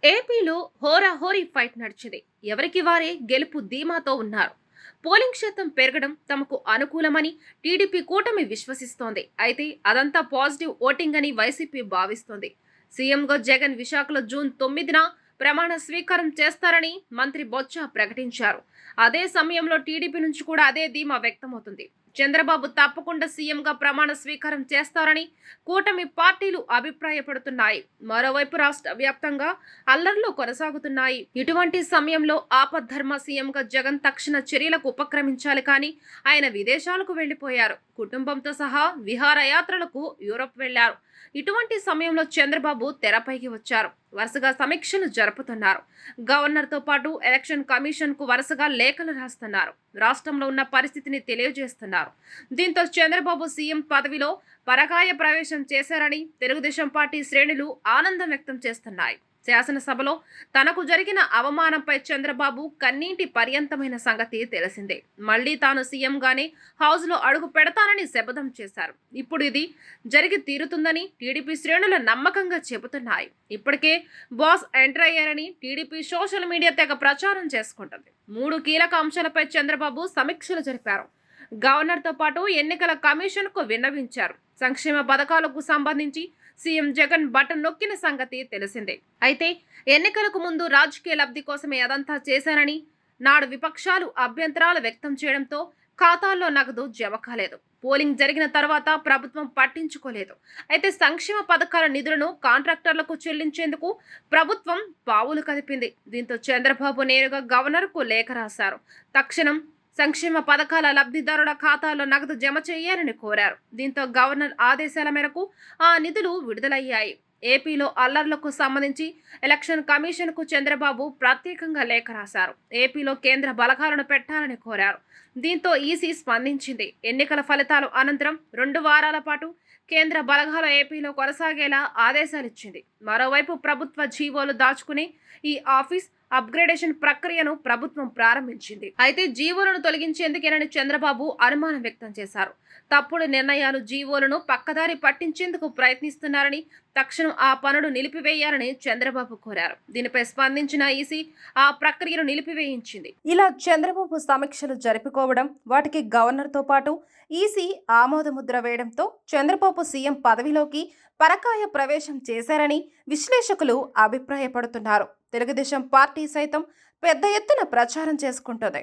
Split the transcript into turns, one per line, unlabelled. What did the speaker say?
ఏపీలో హోరాహోరీ ఫైట్ నడిచింది. ఎవరికి వారే గెలుపు ధీమాతో ఉన్నారు. పోలింగ్ శాతం పెరగడం తమకు అనుకూలమని టీడీపీ కూటమి విశ్వసిస్తోంది. అయితే అదంతా పాజిటివ్ ఓటింగ్ అని వైసీపీ భావిస్తోంది. సీఎంగా జగన్ విశాఖలో జూన్ 9న ప్రమాణ స్వీకారం చేస్తారని మంత్రి బొత్స ప్రకటించారు. అదే సమయంలో టీడీపీ నుంచి కూడా అదే ధీమా వ్యక్తమవుతుంది. చంద్రబాబు తప్పకుండా సీఎంగా ప్రమాణ స్వీకారం చేస్తారని కూటమి పార్టీలు అభిప్రాయపడుతున్నాయి. మరోవైపు రాష్ట్ర వ్యాప్తంగా అల్లర్లు కొనసాగుతున్నాయి. ఇటువంటి సమయంలో ఆపద్ధర్మ సీఎంగా జగన్ తక్షణ చర్యలకు ఉపక్రమించాలి, కానీ ఆయన విదేశాలకు వెళ్లిపోయారు. కుటుంబంతో సహా విహారయాత్రలకు యూరప్ వెళ్లారు. ఇటువంటి సమయంలో చంద్రబాబు తెరపైకి వచ్చారు. వరుసగా సమీక్షలు జరుపుతున్నారు. గవర్నర్తో పాటు ఎలక్షన్ కమిషన్ కు వరుసగా లేఖలు రాస్తున్నారు. రాష్ట్రంలో ఉన్న పరిస్థితిని తెలియజేస్తున్నారు. దీంతో చంద్రబాబు సీఎం పదవిలో పరకాయ ప్రవేశం చేశారని తెలుగుదేశం పార్టీ శ్రేణులు ఆనందం వ్యక్తం చేస్తున్నాయి. శాసనసభలో తనకు జరిగిన అవమానంపై చంద్రబాబు కన్నీటి పర్యంతమైన సంగతి తెలిసిందే. మళ్లీ తాను సీఎంగానే హౌస్లో అడుగు పెడతానని శపథం చేశారు. ఇప్పుడు ఇది జరిగి తీరుతుందని టీడీపీ శ్రేణులు నమ్మకంగా చెబుతున్నాయి. ఇప్పటికే బాస్ ఎంటర్ అయ్యారని టీడీపీ సోషల్ మీడియా తెగ ప్రచారం చేసుకుంటుంది. 3 కీలక అంశాలపై చంద్రబాబు సమీక్షలు జరిపారు. గవర్నర్తో పాటు ఎన్నికల కమిషన్కు విన్నవించారు. సంక్షేమ పథకాలకు సంబంధించి సీఎం జగన్ బటన్ నొక్కిన సంగతి తెలిసిందే. అయితే ఎన్నికలకు ముందు రాజకీయ లబ్ధి కోసమే అదంతా చేశారని నాడు విపక్షాలు అభ్యంతరాలు వ్యక్తం చేయడంతో ఖాతాల్లో నగదు జమ కాలేదు. పోలింగ్ జరిగిన తర్వాత ప్రభుత్వం పట్టించుకోలేదు. అయితే సంక్షేమ పథకాల నిధులను కాంట్రాక్టర్లకు చెల్లించేందుకు ప్రభుత్వం పావులు కదిపింది. దీంతో చంద్రబాబు నేరుగా గవర్నర్కు లేఖ రాశారు. తక్షణం సంక్షేమ పథకాల లబ్ధిదారుల ఖాతాల్లో నగదు జమ చేయాలని కోరారు. దీంతో గవర్నర్ ఆదేశాల మేరకు ఆ నిధులు విడుదలయ్యాయి. ఏపీలో అల్లర్లకు సంబంధించి ఎలక్షన్ కమిషన్కు చంద్రబాబు ప్రత్యేకంగా లేఖ రాశారు. ఏపీలో కేంద్ర బలగాలను పెట్టాలని కోరారు. దీంతో ఈసీ స్పందించింది. ఎన్నికల ఫలితాల అనంతరం 2 వారాల పాటు కేంద్ర బలగాలు ఏపీలో కొనసాగేలా ఆదేశాలిచ్చింది. మరోవైపు ప్రభుత్వ జీవోలు దాచుకుని ఈ ఆఫీస్ అప్గ్రేడేషన్ ప్రక్రియను ప్రభుత్వం ప్రారంభించింది. అయితే జీవోలను తొలగించేందుకేనని చంద్రబాబు అనుమానం వ్యక్తం చేశారు. తప్పుడు నిర్ణయాలు జీవోలను పక్కదారి పట్టించేందుకు ప్రయత్నిస్తున్నారని, తక్షణం ఆ పనులు నిలిపివేయాలని చంద్రబాబు కోరారు. దీనిపై స్పందించిన ఈసీ ఆ ప్రక్రియను నిలిపివేయించింది. ఇలా చంద్రబాబు సమీక్షలు జరుపుకోవడం, వాటికి గవర్నర్తో పాటు ఈసీ ఆమోదముద్ర వేయడంతో చంద్రబాబు సీఎం పదవిలోకి పరకాయ ప్రవేశం చేశారని విశ్లేషకులు అభిప్రాయపడుతున్నారు. తెలుగుదేశం పార్టీ సైతం పెద్ద ఎత్తున ప్రచారం చేసుకుంటుంది.